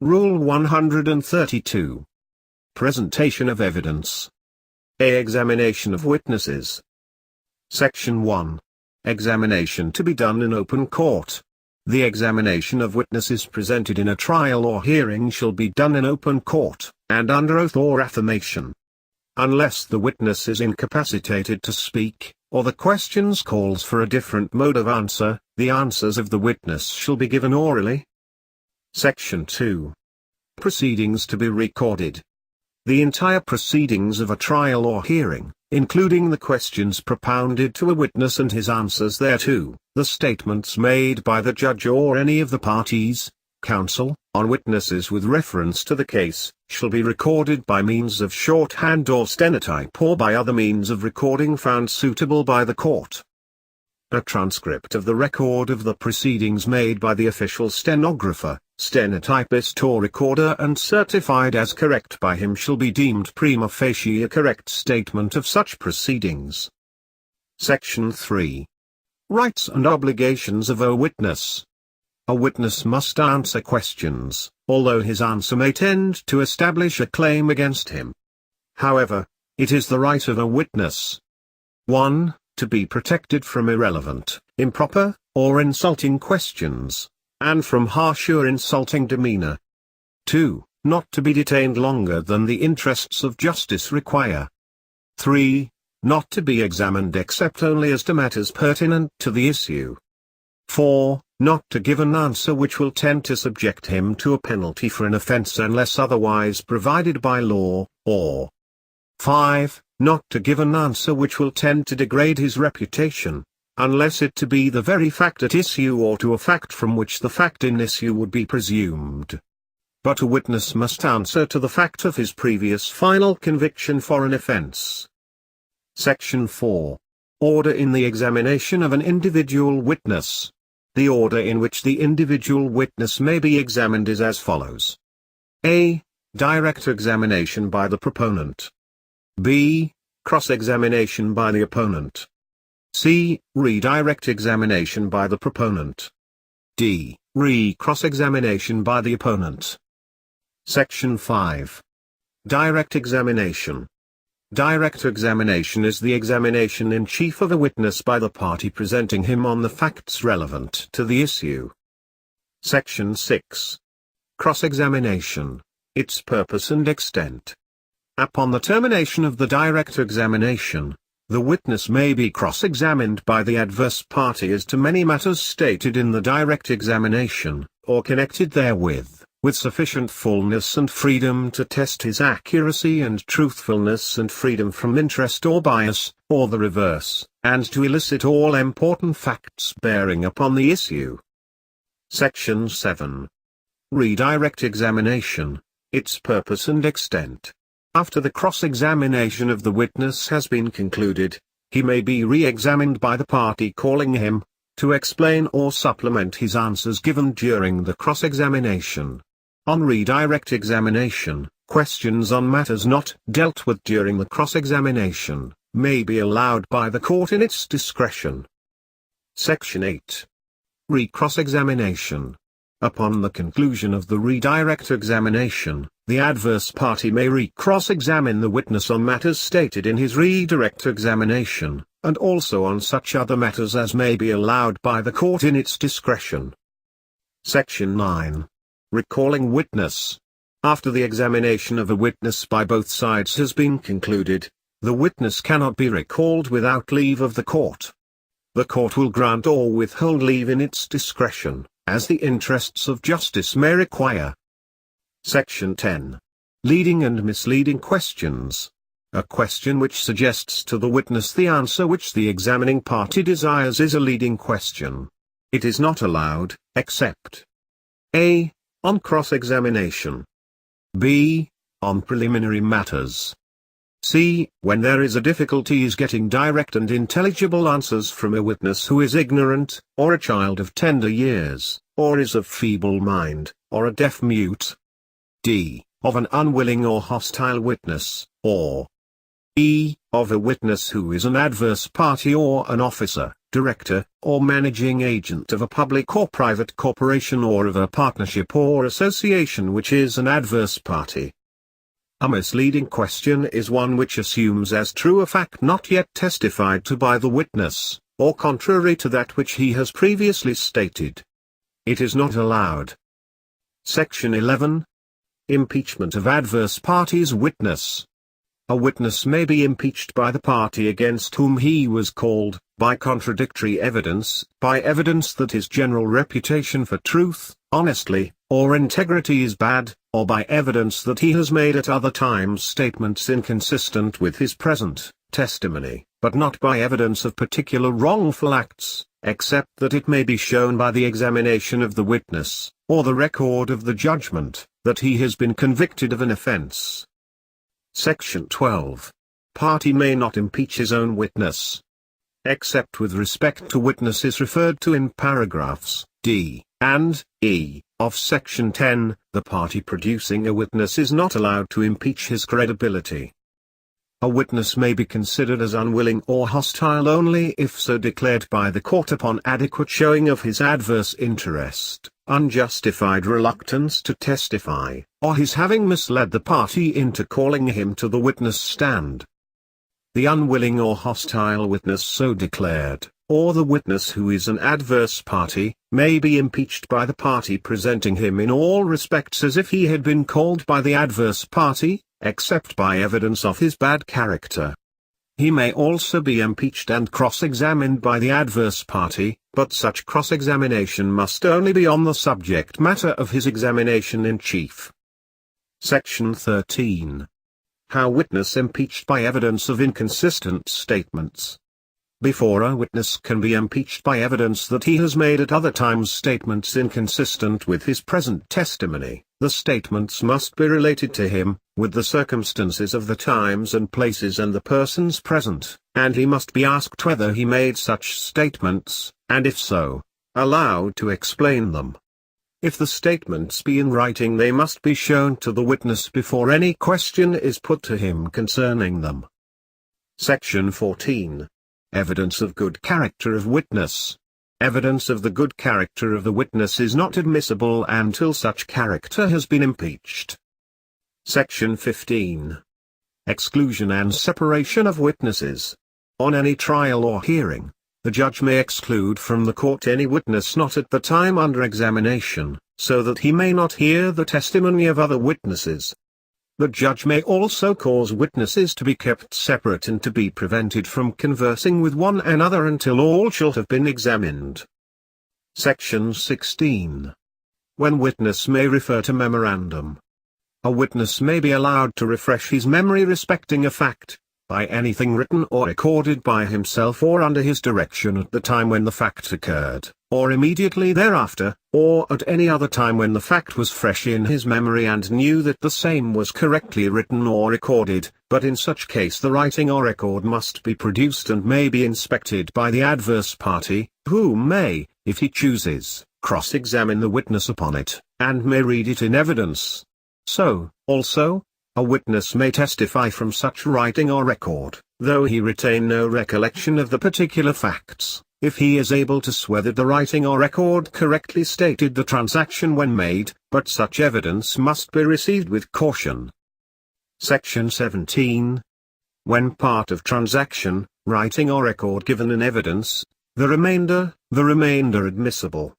Rule 132. Presentation of evidence. A. Examination of witnesses. Section 1. Examination to be done in open court. The examination of witnesses presented in a trial or hearing shall be done in open court, and under oath or affirmation. Unless the witness is incapacitated to speak, or the questions calls for a different mode of answer, the answers of the witness shall be given orally. Section 2. Proceedings to be recorded. The entire proceedings of a trial or hearing, including the questions propounded to a witness and his answers thereto, the statements made by the judge or any of the parties, counsel, on witnesses with reference to the case, shall be recorded by means of shorthand or stenotype or by other means of recording found suitable by the court. A transcript of the record of the proceedings made by the official stenographer, stenotypist or recorder and certified as correct by him shall be deemed prima facie a correct statement of such proceedings. Section 3. Rights and obligations of a witness. A witness must answer questions, although his answer may tend to establish a claim against him. However, it is the right of a witness 1. To be protected from irrelevant, improper, or insulting questions, and from harsh or insulting demeanor. 2. Not to be detained longer than the interests of justice require. 3. Not to be examined except only as to matters pertinent to the issue. 4. Not to give an answer which will tend to subject him to a penalty for an offense unless otherwise provided by law, or 5. Not to give an answer which will tend to degrade his reputation, unless it to be the very fact at issue or to a fact from which the fact in issue would be presumed. But a witness must answer to the fact of his previous final conviction for an offense. Section 4. Order in the examination of an individual witness. The order in which the individual witness may be examined is as follows. A. Direct examination by the proponent. B. Cross-examination by the opponent. C. Redirect examination by the proponent. D. Re-cross-examination by the opponent. Section 5. Direct examination. Direct examination is the examination in chief of a witness by the party presenting him on the facts relevant to the issue. Section 6. Cross-examination. Its purpose and extent. Upon the termination of the direct examination, the witness may be cross-examined by the adverse party as to many matters stated in the direct examination, or connected therewith, with sufficient fullness and freedom to test his accuracy and truthfulness and freedom from interest or bias, or the reverse, and to elicit all important facts bearing upon the issue. Section 7. Redirect examination. Its purpose and extent. After the cross-examination of the witness has been concluded, he may be re-examined by the party calling him, to explain or supplement his answers given during the cross-examination. On redirect examination, questions on matters not dealt with during the cross-examination, may be allowed by the court in its discretion. Section 8. Re-cross-examination. Upon the conclusion of the redirect examination, the adverse party may re-cross-examine the witness on matters stated in his redirect examination, and also on such other matters as may be allowed by the court in its discretion. Section 9. Recalling witness. After the examination of a witness by both sides has been concluded, the witness cannot be recalled without leave of the court. The court will grant or withhold leave in its discretion, as the interests of justice may require. Section 10. Leading and misleading questions. A question which suggests to the witness the answer which the examining party desires is a leading question. It is not allowed, except a. On cross-examination. b. On preliminary matters. c. When there is a difficulty is getting direct and intelligible answers from a witness who is ignorant, or a child of tender years, or is of feeble mind, or a deaf-mute. d. Of an unwilling or hostile witness, or of a witness who is an adverse party or an officer, director, or managing agent of a public or private corporation or of a partnership or association which is an adverse party. A misleading question is one which assumes as true a fact not yet testified to by the witness, or contrary to that which he has previously stated. It is not allowed. Section 11. Impeachment of adverse party's witness. A witness may be impeached by the party against whom he was called, by contradictory evidence, by evidence that his general reputation for truth, honesty, or integrity is bad, or by evidence that he has made at other times statements inconsistent with his present testimony, but not by evidence of particular wrongful acts, except that it may be shown by the examination of the witness, or the record of the judgment, that he has been convicted of an offense. Section 12. Party may not impeach his own witness, except with respect to witnesses referred to in paragraphs D and E of Section 10. The party producing a witness is not allowed to impeach his credibility. A witness may be considered as unwilling or hostile only if so declared by the court upon adequate showing of his adverse interest, unjustified reluctance to testify, or his having misled the party into calling him to the witness stand. The unwilling or hostile witness so declared, or the witness who is an adverse party, may be impeached by the party presenting him in all respects as if he had been called by the adverse party, except by evidence of his bad character. He may also be impeached and cross-examined by the adverse party, but such cross-examination must only be on the subject matter of his examination in chief. Section 13. How witness impeached by evidence of inconsistent statements. Before a witness can be impeached by evidence that he has made at other times statements inconsistent with his present testimony, the statements must be related to him, with the circumstances of the times and places and the persons present, and he must be asked whether he made such statements, and if so, allowed to explain them. If the statements be in writing, they must be shown to the witness before any question is put to him concerning them. Section 14. Evidence of good character of witness. Evidence of the good character of the witness is not admissible until such character has been impeached. Section 15. Exclusion and separation of witnesses. On any trial or hearing, the judge may exclude from the court any witness not at the time under examination, so that he may not hear the testimony of other witnesses. The judge may also cause witnesses to be kept separate and to be prevented from conversing with one another until all shall have been examined. Section 16. When witness may refer to memorandum. A witness may be allowed to refresh his memory respecting a fact, by anything written or recorded by himself or under his direction at the time when the fact occurred, or immediately thereafter, or at any other time when the fact was fresh in his memory and knew that the same was correctly written or recorded, but in such case the writing or record must be produced and may be inspected by the adverse party, who may, if he chooses, cross-examine the witness upon it, and may read it in evidence. So, also, a witness may testify from such writing or record, though he retain no recollection of the particular facts, if he is able to swear that the writing or record correctly stated the transaction when made, but such evidence must be received with caution. Section 17. When part of transaction, writing or record given in evidence, the remainder admissible.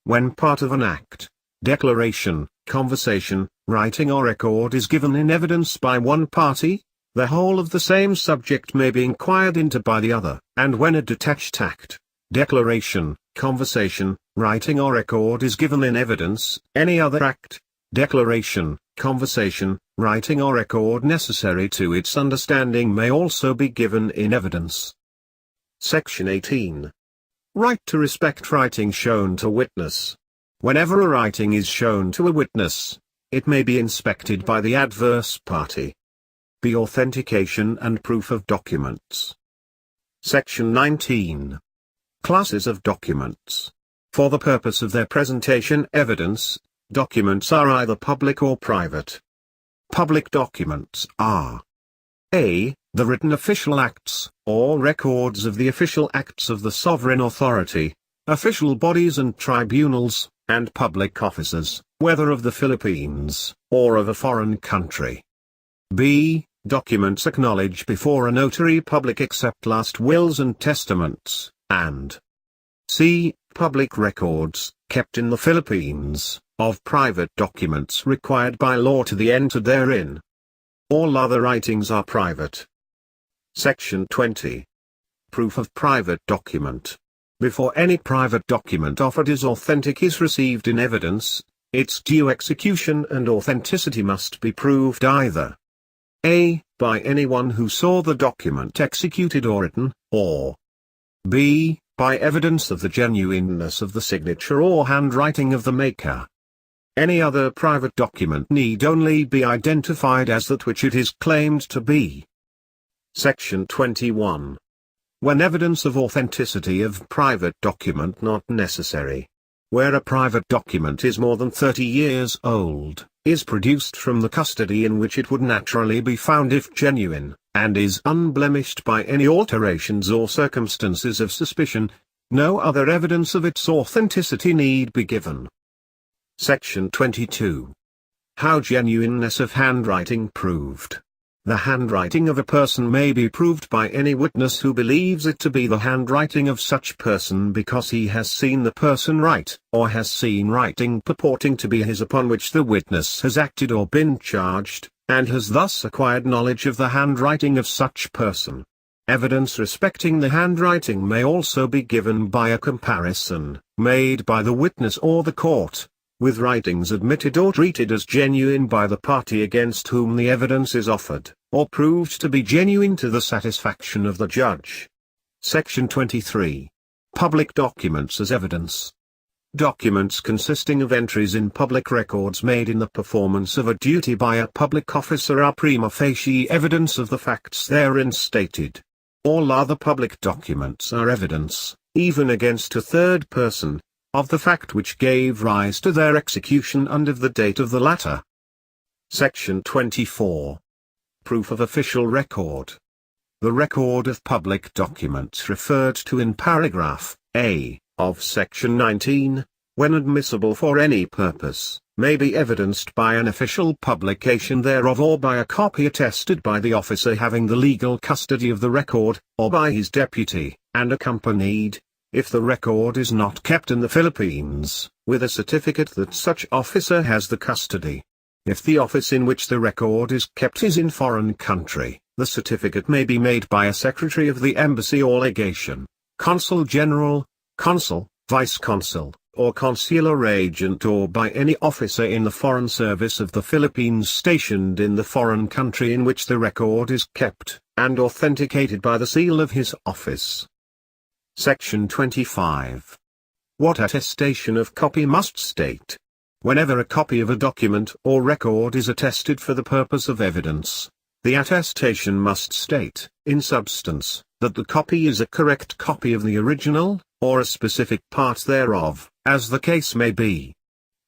When part of an act, declaration, conversation, writing or record is given in evidence by one party, the whole of the same subject may be inquired into by the other, and when a detached act, declaration, conversation, writing or record is given in evidence, any other act, declaration, conversation, writing or record necessary to its understanding may also be given in evidence. Section 18. Right to respect writing shown to witness. Whenever a writing is shown to a witness, it may be inspected by the adverse party. The authentication and proof of documents. Section 19. Classes of documents. For the purpose of their presentation evidence, documents are either public or private. Public documents are: A. the written official acts, or records of the official acts of the sovereign authority, official bodies and tribunals, and public officers, whether of the Philippines, or of a foreign country. b. Documents acknowledged before a notary public except last wills and testaments, and c. Public records, kept in the Philippines, of private documents required by law to be entered therein. All other writings are private. Section 20. Proof of private document. Before any private document offered is authentic is received in evidence, its due execution and authenticity must be proved either a. By anyone who saw the document executed or written, or b. By evidence of the genuineness of the signature or handwriting of the maker. Any other private document need only be identified as that which it is claimed to be. Section 21. When evidence of authenticity of private document not necessary. Where a private document is more than 30 years old, is produced from the custody in which it would naturally be found if genuine, and is unblemished by any alterations or circumstances of suspicion, no other evidence of its authenticity need be given. Section 22. How genuineness of handwriting proved. The handwriting of a person may be proved by any witness who believes it to be the handwriting of such person because he has seen the person write, or has seen writing purporting to be his upon which the witness has acted or been charged, and has thus acquired knowledge of the handwriting of such person. Evidence respecting the handwriting may also be given by a comparison, made by the witness or the court, with writings admitted or treated as genuine by the party against whom the evidence is offered, or proved to be genuine to the satisfaction of the judge. Section 23. Public documents as evidence. Documents consisting of entries in public records made in the performance of a duty by a public officer are prima facie evidence of the facts therein stated. All other public documents are evidence, even against a third person, of the fact which gave rise to their execution and of the date of the latter. Section 24. Proof of official record. The record of public documents referred to in paragraph A of Section 19, when admissible for any purpose, may be evidenced by an official publication thereof or by a copy attested by the officer having the legal custody of the record, or by his deputy, and accompanied, if the record is not kept in the Philippines, with a certificate that such officer has the custody. If the office in which the record is kept is in foreign country, the certificate may be made by a secretary of the embassy or legation, consul general, consul, vice-consul, or consular agent, or by any officer in the foreign service of the Philippines stationed in the foreign country in which the record is kept, and authenticated by the seal of his office. Section 25. What attestation of copy must state. Whenever a copy of a document or record is attested for the purpose of evidence, the attestation must state, in substance, that the copy is a correct copy of the original, or a specific part thereof, as the case may be.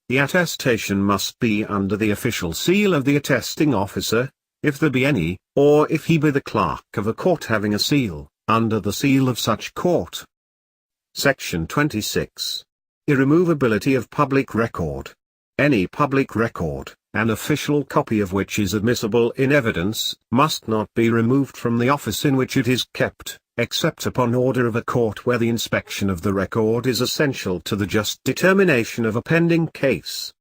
The attestation must be under the official seal of the attesting officer, if there be any, or if he be the clerk of a court having a seal, under the seal of such court. Section 26. Irremovability of public record. Any public record, an official copy of which is admissible in evidence, must not be removed from the office in which it is kept, except upon order of a court where the inspection of the record is essential to the just determination of a pending case.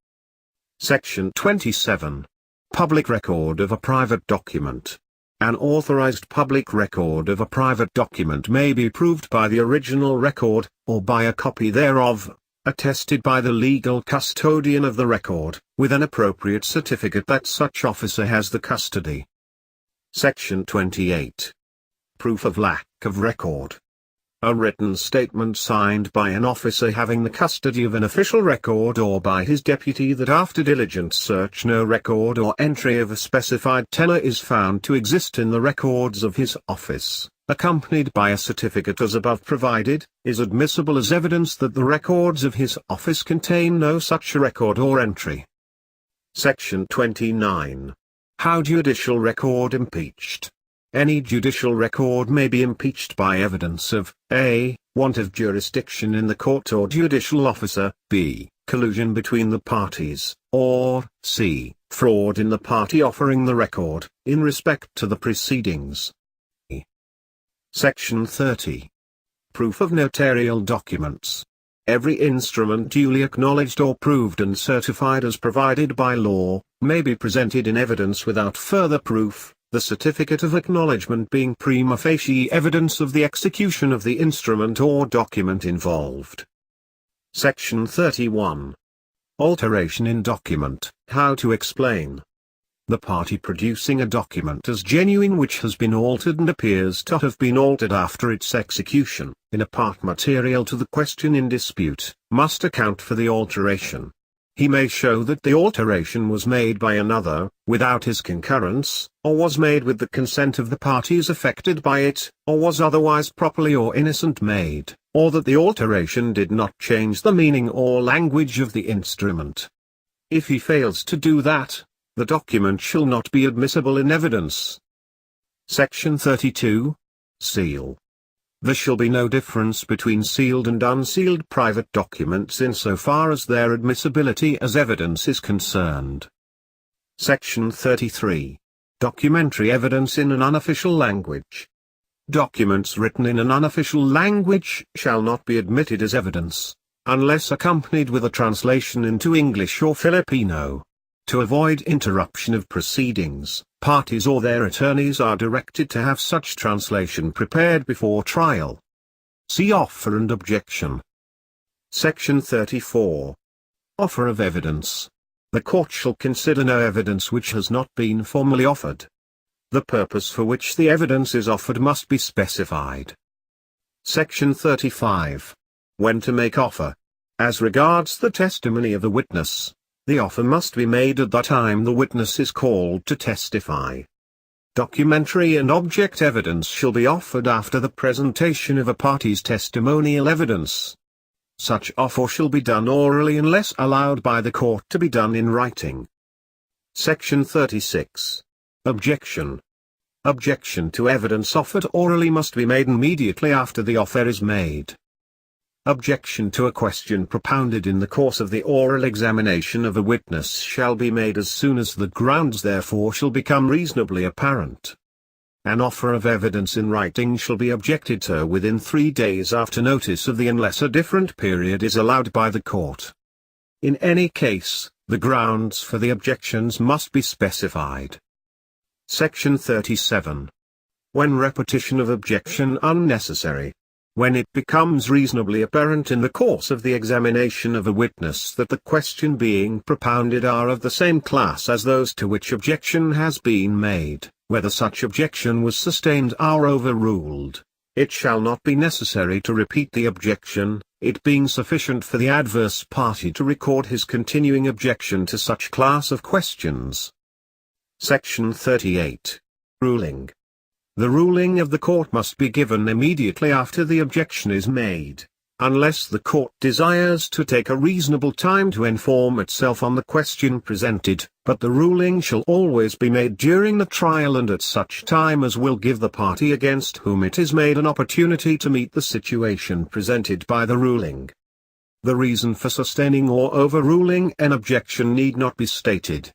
Section 27. Public record of a private document. An authorized public record of a private document may be proved by the original record, or by a copy thereof, attested by the legal custodian of the record, with an appropriate certificate that such officer has the custody. Section 28. Proof of lack of record. A written statement signed by an officer having the custody of an official record or by his deputy that after diligent search no record or entry of a specified tenor is found to exist in the records of his office, accompanied by a certificate as above provided, is admissible as evidence that the records of his office contain no such record or entry. Section 29. How judicial record impeached. Any judicial record may be impeached by evidence of a. want of jurisdiction in the court or judicial officer, b. collusion between the parties, or c. fraud in the party offering the record, in respect to the proceedings. Section 30. Proof of notarial documents. Every instrument duly acknowledged or proved and certified as provided by law, may be presented in evidence without further proof, the certificate of acknowledgement being prima facie evidence of the execution of the instrument or document involved. Section 31. Alteration in document. How to explain. The party producing a document as genuine which has been altered and appears to have been altered after its execution, in a part material to the question in dispute, must account for the alteration. He may show that the alteration was made by another, without his concurrence, or was made with the consent of the parties affected by it, or was otherwise properly or innocent made, or that the alteration did not change the meaning or language of the instrument. If he fails to do that, the document shall not be admissible in evidence. Section 32. Seal. There shall be no difference between sealed and unsealed private documents insofar as their admissibility as evidence is concerned. Section 33. Documentary evidence in an unofficial language. Documents written in an unofficial language shall not be admitted as evidence, unless accompanied with a translation into English or Filipino. To avoid interruption of proceedings, parties or their attorneys are directed to have such translation prepared before trial. See Offer and Objection. Section 34. Offer of evidence. The court shall consider no evidence which has not been formally offered. The purpose for which the evidence is offered must be specified. Section 35. When to make offer. As regards the testimony of a witness, the offer must be made at the time the witness is called to testify. Documentary and object evidence shall be offered after the presentation of a party's testimonial evidence. Such offer shall be done orally unless allowed by the court to be done in writing. Section 36. Objection. Objection to evidence offered orally must be made immediately after the offer is made. Objection to a question propounded in the course of the oral examination of a witness shall be made as soon as the grounds therefor shall become reasonably apparent. An offer of evidence in writing shall be objected to within 3 days after notice of the unless a different period is allowed by the court. In any case, the grounds for the objections must be specified. Section 37. When repetition of objection unnecessary. When it becomes reasonably apparent in the course of the examination of a witness that the question being propounded are of the same class as those to which objection has been made, whether such objection was sustained or overruled, it shall not be necessary to repeat the objection, it being sufficient for the adverse party to record his continuing objection to such class of questions. Section 38. Ruling. The ruling of the court must be given immediately after the objection is made, unless the court desires to take a reasonable time to inform itself on the question presented, but the ruling shall always be made during the trial and at such time as will give the party against whom it is made an opportunity to meet the situation presented by the ruling. The reason for sustaining or overruling an objection need not be stated.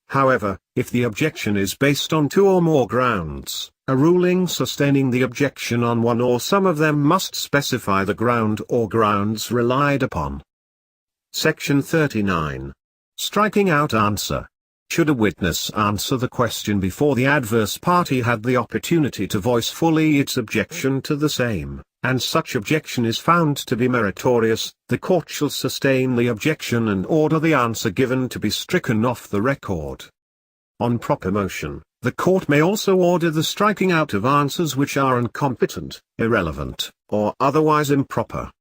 However, if the objection is based on 2 or more grounds, a ruling sustaining the objection on one or some of them must specify the ground or grounds relied upon. Section 39. Striking out answer. Should a witness answer the question before the adverse party had the opportunity to voice fully its objection to the same, and such objection is found to be meritorious, the court shall sustain the objection and order the answer given to be stricken off the record. On proper motion, the court may also order the striking out of answers which are incompetent, irrelevant, or otherwise improper.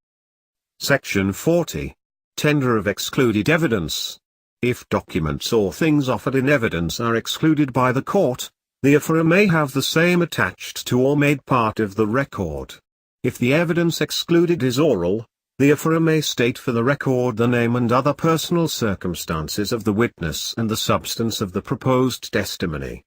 Section 40. Tender of excluded evidence. If documents or things offered in evidence are excluded by the court, the offerer may have the same attached to or made part of the record. If the evidence excluded is oral, the offerer may state for the record the name and other personal circumstances of the witness and the substance of the proposed testimony.